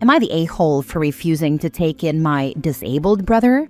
Am I the a-hole for refusing to take in my disabled brother?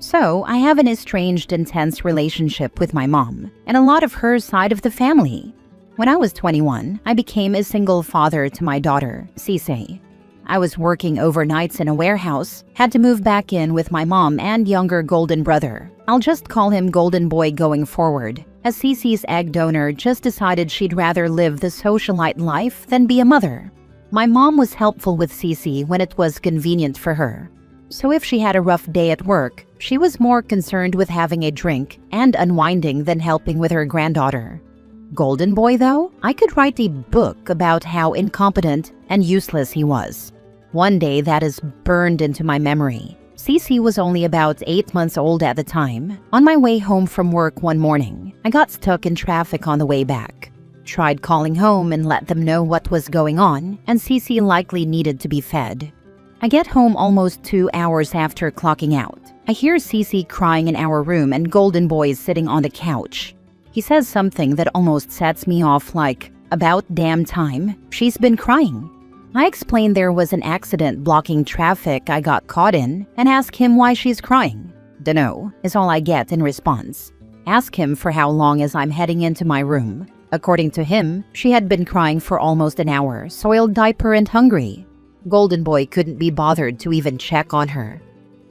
So, I have an estranged, intense relationship with my mom, and a lot of her side of the family. When I was 21, I became a single father to my daughter, Cece. I was working overnights in a warehouse, had to move back in with my mom and younger golden brother. I'll just call him Golden Boy going forward, as Cece's egg donor just decided she'd rather live the socialite life than be a mother. My mom was helpful with Cece when it was convenient for her. So if she had a rough day at work, she was more concerned with having a drink and unwinding than helping with her granddaughter. Golden Boy, though, I could write a book about how incompetent and useless he was. One day that is burned into my memory. Cece was only about 8 months old at the time. On my way home from work one morning, I got stuck in traffic on the way back. Tried calling home and let them know what was going on, and Cece likely needed to be fed. I get home almost 2 hours after clocking out. I hear Cece crying in our room and Golden Boy is sitting on the couch. He says something that almost sets me off, like, "About damn time, she's been crying." I explain there was an accident blocking traffic I got caught in and ask him why she's crying. "Dunno," is all I get in response. Ask him for how long as I'm heading into my room. According to him, she had been crying for almost an hour, soiled diaper and hungry. Golden Boy couldn't be bothered to even check on her.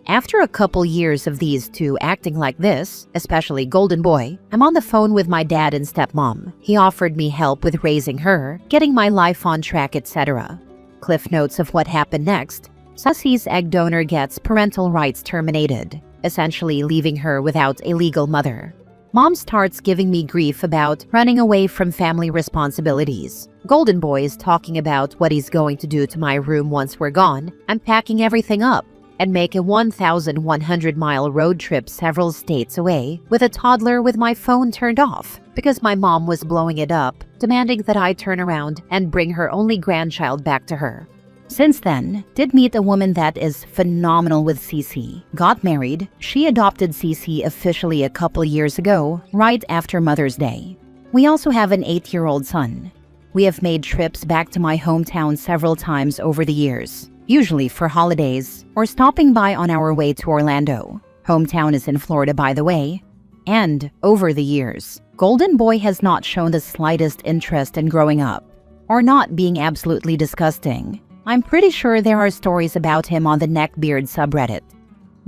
After a couple years of these two acting like this, especially Golden Boy, I'm on the phone with my dad and stepmom. He offered me help with raising her, getting my life on track, etc. Cliff notes of what happened next. Cece's egg donor gets parental rights terminated, essentially leaving her without a legal mother. Mom starts giving me grief about running away from family responsibilities. Golden Boy is talking about what he's going to do to my room once we're gone. I'm packing everything up and make a 1,100-mile road trip several states away with a toddler with my phone turned off because my mom was blowing it up, demanding that I turn around and bring her only grandchild back to her. Since then, did meet a woman that is phenomenal with Cece. Got married. She adopted Cece officially a couple years ago, right after Mother's Day. We also have an 8-year-old son. We have made trips back to my hometown several times over the years, usually for holidays or stopping by on our way to Orlando. Hometown is in Florida, by the way. And over the years, Golden Boy has not shown the slightest interest in growing up or not being absolutely disgusting. I'm pretty sure there are stories about him on the Neckbeard subreddit.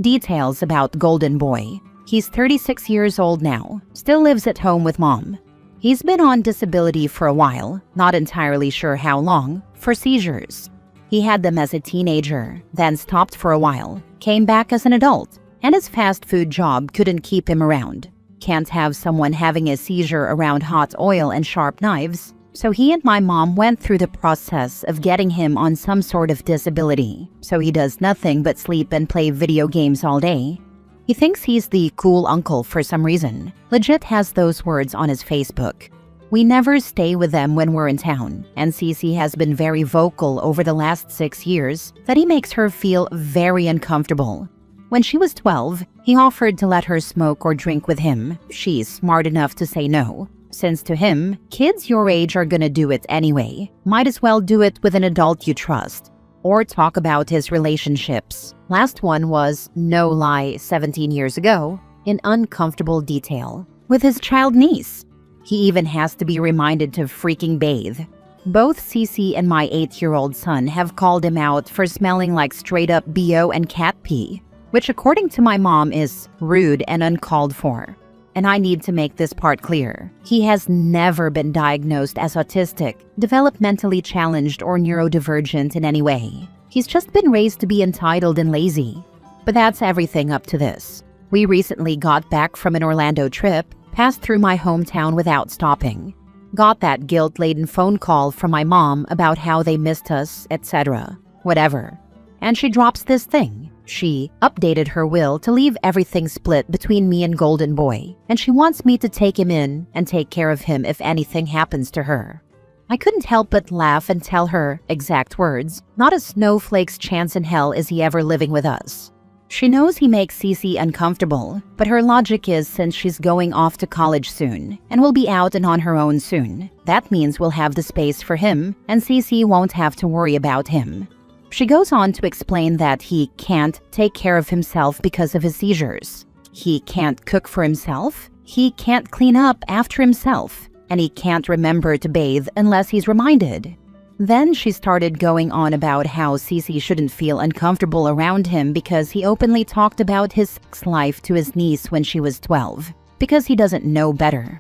Details about Golden Boy. He's 36 years old now, still lives at home with mom. He's been on disability for a while, not entirely sure how long, for seizures. He had them as a teenager, then stopped for a while, came back as an adult, and his fast food job couldn't keep him around. Can't have someone having a seizure around hot oil and sharp knives. So he and my mom went through the process of getting him on some sort of disability, so he does nothing but sleep and play video games all day. He thinks he's the cool uncle for some reason. Legit has those words on his Facebook. We never stay with them when we're in town, and Cece has been very vocal over the last 6 years that he makes her feel very uncomfortable. When she was 12, he offered to let her smoke or drink with him. She's smart enough to say no. Since to him, kids your age are gonna do it anyway. Might as well do it with an adult you trust. Or talk about his relationships. Last one was, no lie, 17 years ago, in uncomfortable detail, with his child niece. He even has to be reminded to freaking bathe. Both Cece and my 8-year-old son have called him out for smelling like straight-up BO and cat pee, which according to my mom is rude and uncalled for. And I need to make this part clear. He has never been diagnosed as autistic, developmentally challenged, or neurodivergent in any way. He's just been raised to be entitled and lazy. But that's everything up to this. We recently got back from an Orlando trip, passed through my hometown without stopping. Got that guilt-laden phone call from my mom about how they missed us, etc. Whatever. And she drops this thing. She updated her will to leave everything split between me and Golden Boy, and she wants me to take him in and take care of him if anything happens to her. I couldn't help but laugh and tell her, exact words, not a snowflake's chance in hell is he ever living with us. She knows he makes Cece uncomfortable, but her logic is since she's going off to college soon and will be out and on her own soon, that means we'll have the space for him and Cece won't have to worry about him. She goes on to explain that he can't take care of himself because of his seizures. He can't cook for himself, he can't clean up after himself, and he can't remember to bathe unless he's reminded. Then she started going on about how Cece shouldn't feel uncomfortable around him because he openly talked about his sex life to his niece when she was 12, because he doesn't know better.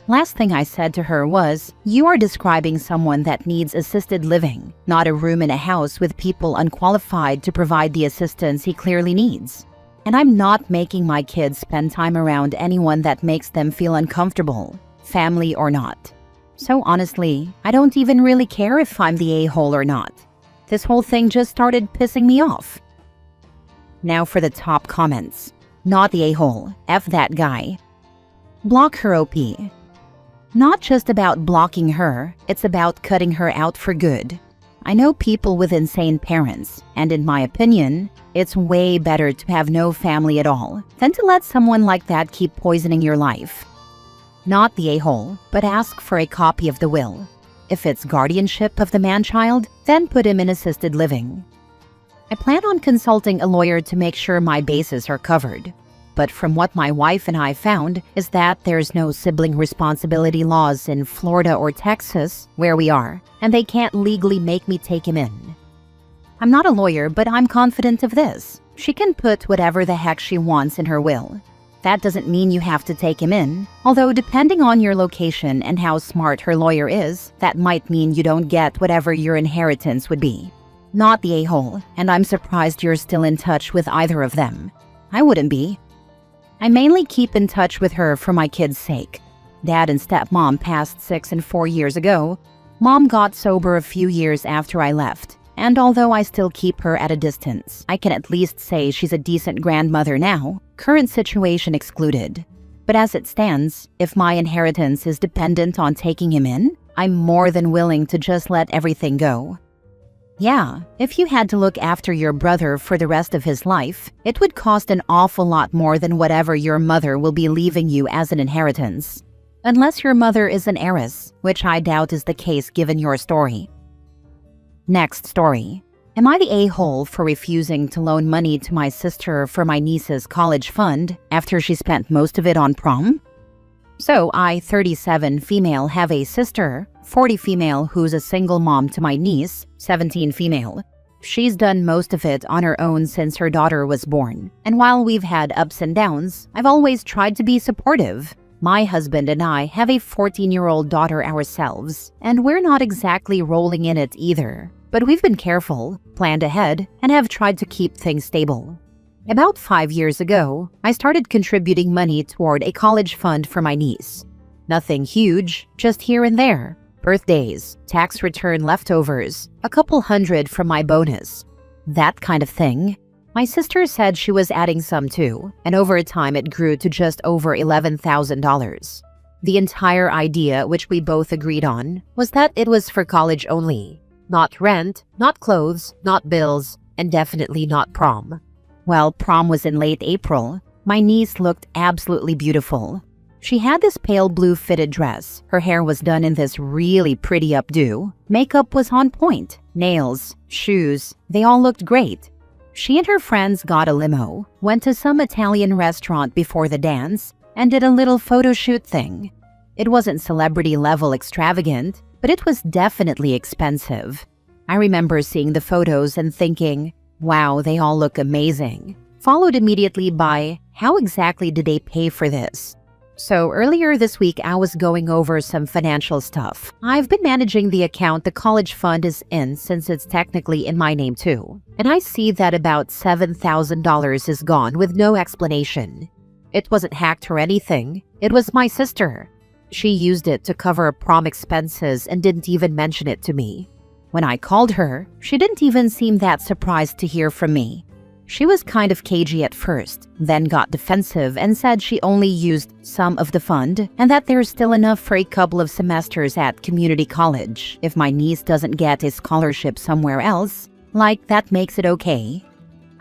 Last thing I said to her was, "You are describing someone that needs assisted living, not a room in a house with people unqualified to provide the assistance he clearly needs. And I'm not making my kids spend time around anyone that makes them feel uncomfortable, family or not. So honestly, I don't even really care if I'm the a-hole or not. This whole thing just started pissing me off." Now for the top comments. Not the a-hole. F that guy. Block her, OP. Not just about blocking her, it's about cutting her out for good. I know people with insane parents, and in my opinion, it's way better to have no family at all than to let someone like that keep poisoning your life. Not the a-hole, but ask for a copy of the will. If it's guardianship of the man-child, then put him in assisted living. I plan on consulting a lawyer to make sure my bases are covered. But from what my wife and I found is that there's no sibling responsibility laws in Florida or Texas, where we are, and they can't legally make me take him in. I'm not a lawyer, but I'm confident of this. She can put whatever the heck she wants in her will. That doesn't mean you have to take him in, although depending on your location and how smart her lawyer is, that might mean you don't get whatever your inheritance would be. Not the a-hole, and I'm surprised you're still in touch with either of them. I wouldn't be. I mainly keep in touch with her for my kids' sake. Dad and stepmom passed 6 and 4 years ago. Mom got sober a few years after I left, and although I still keep her at a distance, I can at least say she's a decent grandmother now, current situation excluded. But as it stands, if my inheritance is dependent on taking him in, I'm more than willing to just let everything go. Yeah, if you had to look after your brother for the rest of his life, it would cost an awful lot more than whatever your mother will be leaving you as an inheritance. Unless your mother is an heiress, which I doubt is the case given your story. Next story. Am I the a-hole for refusing to loan money to my sister for my niece's college fund after she spent most of it on prom? So I, 37 female, have a sister, 40 female, who's a single mom to my niece, 17 female. She's done most of it on her own since her daughter was born. And while we've had ups and downs, I've always tried to be supportive. My husband and I have a 14-year-old daughter ourselves, and we're not exactly rolling in it either. But we've been careful, planned ahead, and have tried to keep things stable. About 5 years ago, I started contributing money toward a college fund for my niece. Nothing huge, just here and there. Birthdays, tax return leftovers, a couple hundred from my bonus. That kind of thing. My sister said she was adding some too, and over time it grew to just over $11,000. The entire idea, which we both agreed on, was that it was for college only. Not rent, not clothes, not bills, and definitely not prom. Well, prom was in late April. My niece looked absolutely beautiful. She had this pale blue fitted dress. Her hair was done in this really pretty updo. Makeup was on point. Nails, shoes, they all looked great. She and her friends got a limo, went to some Italian restaurant before the dance, and did a little photo shoot thing. It wasn't celebrity level extravagant, but it was definitely expensive. I remember seeing the photos and thinking, wow, they all look amazing. Followed immediately by, how exactly did they pay for this? So earlier this week, I was going over some financial stuff. I've been managing the account the college fund is in since it's technically in my name too. And I see that about $7,000 is gone with no explanation. It wasn't hacked or anything. It was my sister. She used it to cover prom expenses and didn't even mention it to me. When I called her, she didn't even seem that surprised to hear from me. She was kind of cagey at first, then got defensive and said she only used some of the fund and that there's still enough for a couple of semesters at community college if my niece doesn't get a scholarship somewhere else. Like, that makes it okay.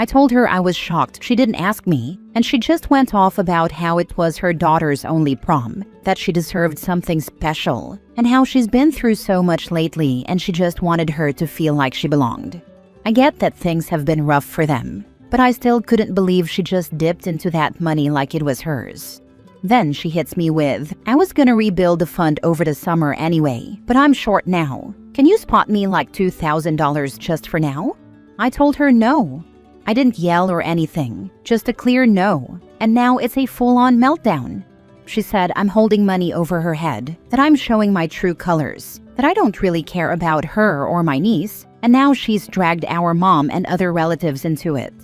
I told her I was shocked she didn't ask me, and she just went off about how it was her daughter's only prom, that she deserved something special, and how she's been through so much lately and she just wanted her to feel like she belonged. I get that things have been rough for them, but I still couldn't believe she just dipped into that money like it was hers. Then she hits me with, I was gonna rebuild the fund over the summer anyway, but I'm short now. Can you spot me like $2,000 just for now? I told her no. I didn't yell or anything, just a clear no, and now it's a full-on meltdown. She said I'm holding money over her head, that I'm showing my true colors, that I don't really care about her or my niece, and now she's dragged our mom and other relatives into it.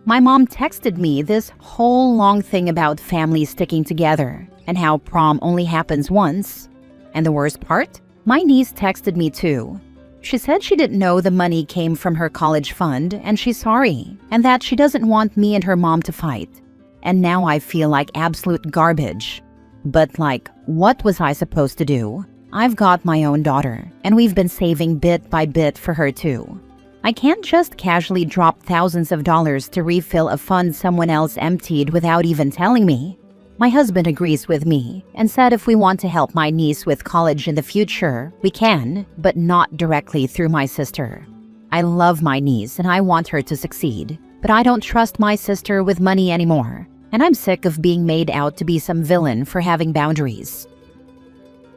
My mom texted me this whole long thing about families sticking together and how prom only happens once. And the worst part? My niece texted me too. She said she didn't know the money came from her college fund and she's sorry, and that she doesn't want me and her mom to fight. And now I feel like absolute garbage. But like, what was I supposed to do? I've got my own daughter, and we've been saving bit by bit for her too. I can't just casually drop thousands of dollars to refill a fund someone else emptied without even telling me. My husband agrees with me and said if we want to help my niece with college in the future, we can, but not directly through my sister. I love my niece and I want her to succeed, but I don't trust my sister with money anymore, and I'm sick of being made out to be some villain for having boundaries.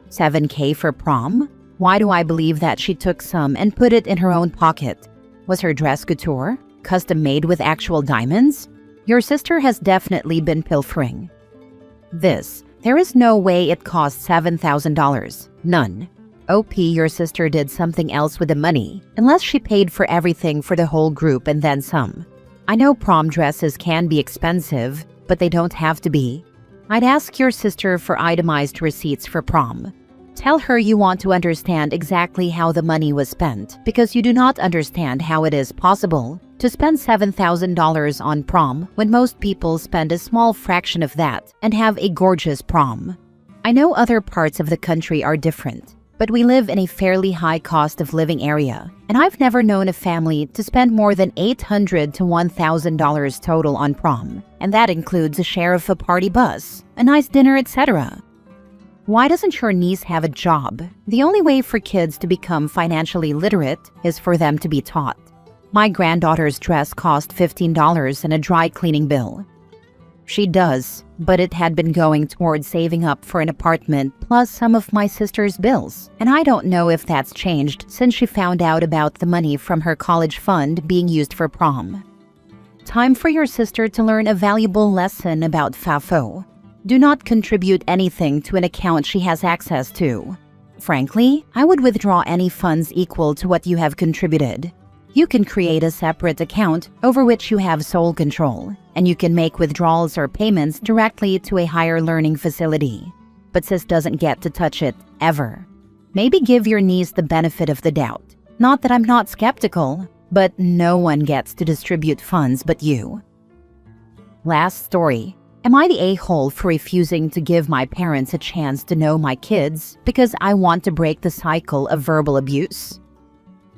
$7K for prom? Why do I believe that she took some and put it in her own pocket? Was her dress couture? Custom made with actual diamonds? Your sister has definitely been pilfering. There is no way it cost $7,000. None. OP, your sister did something else with the money, unless she paid for everything for the whole group and then some. I know prom dresses can be expensive, but they don't have to be. I'd ask your sister for itemized receipts for prom. Tell her you want to understand exactly how the money was spent, because you do not understand how it is possible to spend $7,000 on prom when most people spend a small fraction of that and have a gorgeous prom. I know other parts of the country are different, but we live in a fairly high cost of living area, and I've never known a family to spend more than $800 to $1,000 total on prom, and that includes a share of a party bus, a nice dinner, etc. Why doesn't your niece have a job? The only way for kids to become financially literate is for them to be taught. My granddaughter's dress cost $15 and a dry cleaning bill. She does, but it had been going towards saving up for an apartment plus some of my sister's bills, and I don't know if that's changed since she found out about the money from her college fund being used for prom. Time for your sister to learn a valuable lesson about FAFO. Do not contribute anything to an account she has access to. Frankly, I would withdraw any funds equal to what you have contributed. You can create a separate account over which you have sole control, and you can make withdrawals or payments directly to a higher learning facility. But sis doesn't get to touch it, ever. Maybe give your niece the benefit of the doubt. Not that I'm not skeptical, but no one gets to distribute funds but you. Last story. Am I the a-hole for refusing to give my parents a chance to know my kids because I want to break the cycle of verbal abuse?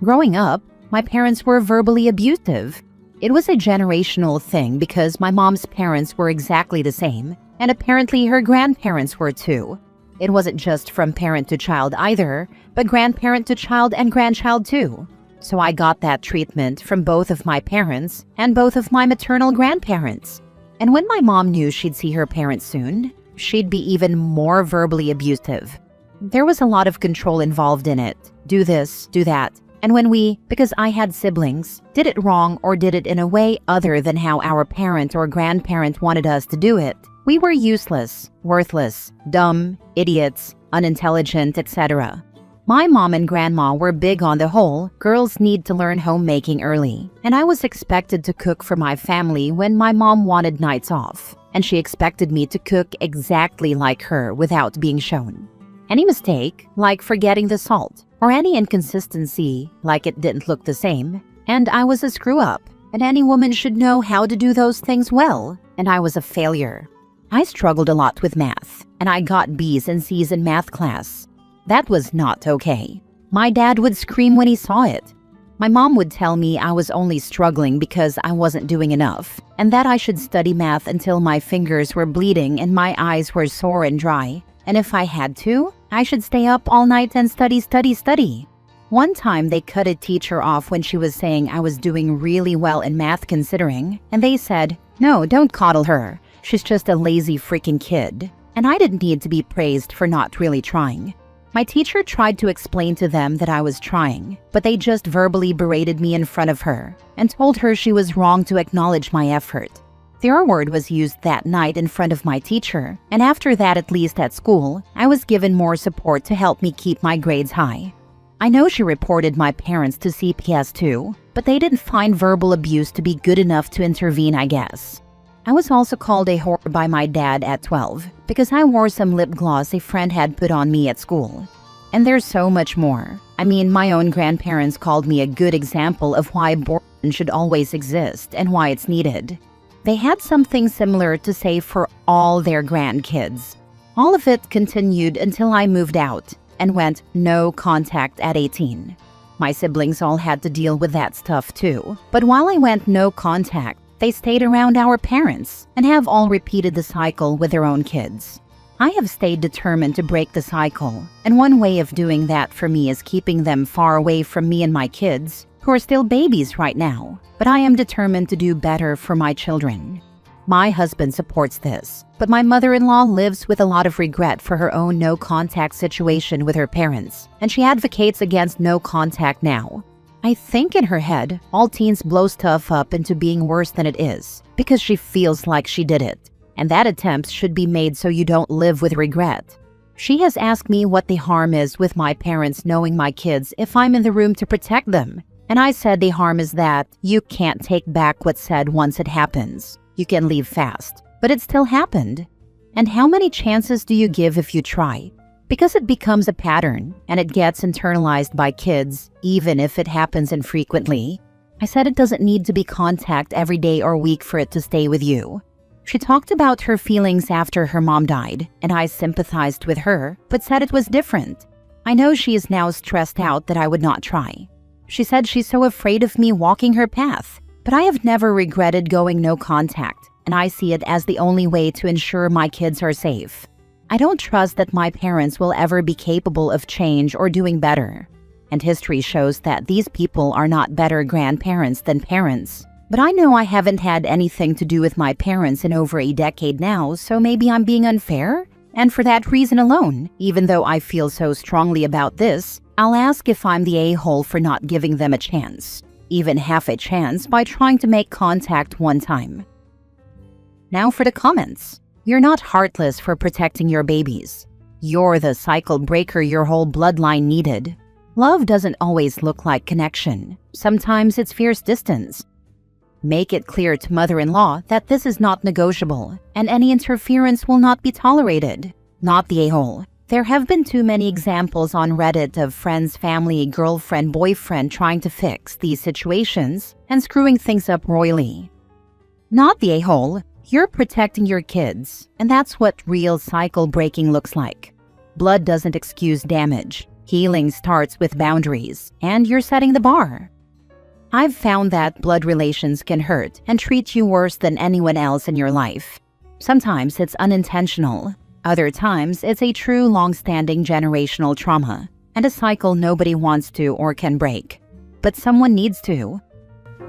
Growing up, my parents were verbally abusive. It was a generational thing because my mom's parents were exactly the same, and apparently her grandparents were too. It wasn't just from parent to child either, but grandparent to child and grandchild too. So I got that treatment from both of my parents and both of my maternal grandparents. And when my mom knew she'd see her parents soon, she'd be even more verbally abusive. There was a lot of control involved in it. Do this, do that. And when we, because I had siblings, did it wrong or did it in a way other than how our parent or grandparent wanted us to do it, we were useless, worthless, dumb, idiots, unintelligent, etc. My mom and grandma were big on the whole, girls need to learn homemaking early, and I was expected to cook for my family when my mom wanted nights off, and she expected me to cook exactly like her without being shown. Any mistake, like forgetting the salt, or any inconsistency, like it didn't look the same, and I was a screw-up, and any woman should know how to do those things well, and I was a failure. I struggled a lot with math, and I got B's and C's in math class. That was not okay. My dad would scream when he saw it. My mom would tell me I was only struggling because I wasn't doing enough, and that I should study math until my fingers were bleeding and my eyes were sore and dry. And if I had to, I should stay up all night and study. One time they cut a teacher off when she was saying I was doing really well in math considering, and they said, "No, don't coddle her. She's just a lazy freaking kid." And I didn't need to be praised for not really trying. My teacher tried to explain to them that I was trying, but they just verbally berated me in front of her and told her she was wrong to acknowledge my effort. The R word was used that night in front of my teacher, and after that, at least at school, I was given more support to help me keep my grades high. I know she reported my parents to CPS too, but they didn't find verbal abuse to be good enough to intervene, I guess. I was also called a whore by my dad at 12 because I wore some lip gloss a friend had put on me at school. And there's so much more. I mean, my own grandparents called me a good example of why abortion should always exist and why it's needed. They had something similar to say for all their grandkids. All of it continued until I moved out and went no contact at 18. My siblings all had to deal with that stuff too. But while I went no contact, they stayed around our parents and have all repeated the cycle with their own kids. I have stayed determined to break the cycle, and one way of doing that for me is keeping them far away from me and my kids, who are still babies right now. But I am determined to do better for my children. My husband supports this, but my mother-in-law lives with a lot of regret for her own no-contact situation with her parents, and she advocates against no contact now. I think in her head, all teens blow stuff up into being worse than it is, because she feels like she did it, and that attempts should be made so you don't live with regret. She has asked me what the harm is with my parents knowing my kids if I'm in the room to protect them, and I said the harm is that you can't take back what's said once it happens. You can leave fast, but it still happened. And how many chances do you give if you try? Because it becomes a pattern, and it gets internalized by kids, even if it happens infrequently. I said it doesn't need to be contact every day or week for it to stay with you. She talked about her feelings after her mom died, and I sympathized with her, but said it was different. I know she is now stressed out that I would not try. She said she's so afraid of me walking her path, but I have never regretted going no contact, and I see it as the only way to ensure my kids are safe. I don't trust that my parents will ever be capable of change or doing better. And history shows that these people are not better grandparents than parents. But I know I haven't had anything to do with my parents in over a decade now, so maybe I'm being unfair? And for that reason alone, even though I feel so strongly about this, I'll ask if I'm the a-hole for not giving them a chance. Even half a chance by trying to make contact one time. Now for the comments. You're not heartless for protecting your babies. You're the cycle breaker your whole bloodline needed. Love doesn't always look like connection. Sometimes it's fierce distance. Make it clear to mother-in-law that this is not negotiable, and any interference will not be tolerated. Not the a-hole. There have been too many examples on Reddit of friends, family, girlfriend, boyfriend trying to fix these situations and screwing things up royally. Not the a-hole. You're protecting your kids, and that's what real cycle breaking looks like. Blood doesn't excuse damage. Healing starts with boundaries, and you're setting the bar. I've found that blood relations can hurt and treat you worse than anyone else in your life. Sometimes it's unintentional. Other times, it's a true long-standing generational trauma, and a cycle nobody wants to or can break. But someone needs to.